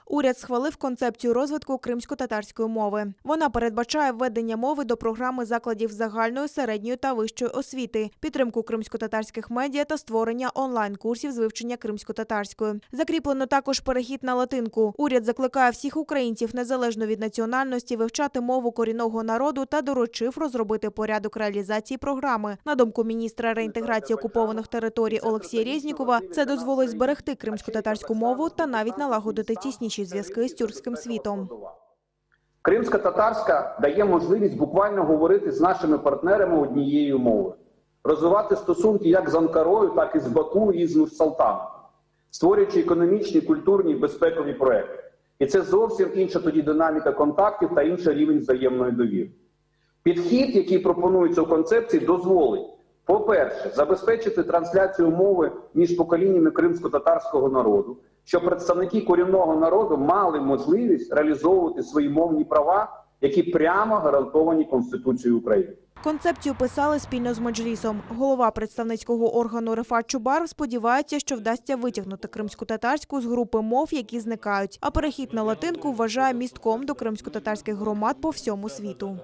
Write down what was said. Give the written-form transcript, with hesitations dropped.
Уряд схвалив концепцію розвитку кримсько-татарської мови. Вона передбачає введення мови до програми закладів загальної, середньої та вищої освіти, підтримку кримсько-татарських медіа та створення онлайн-курсів з вивчення кримсько-татарської. Закріплено також перехід на латинку. Уряд закликає всіх українців, незалежно від національності, вивчати мову корінного народу та доручив розробити порядок реалізації програми. На думку міністра реінтеграції окупованих територій Олексія Резнікова, це дозволить зберегти кримсько-татарську мову та навіть налагодити тісніші зв'язки з тюркським світом. Кримсько-татарська дає можливість буквально говорити з нашими партнерами однією мовою, розвивати стосунки як з Анкарою, так і з Баку і з Нур-Султаном, створюючи економічні, культурні і безпекові проекти. І це зовсім інша тоді динаміка контактів та інший рівень взаємної довіри. Підхід, який пропонується у концепції, дозволить, по-перше, забезпечити трансляцію мови між поколіннями кримсько-татарського народу, щоб представники корінного народу мали можливість реалізовувати свої мовні права, які прямо гарантовані Конституцією України. Концепцію писали спільно з Меджлісом. Голова представницького органу Рефат Чубаров сподівається, що вдасться витягнути кримсько-татарську з групи мов, які зникають. А перехід на латинку вважає містком до кримсько-татарських громад по всьому світу.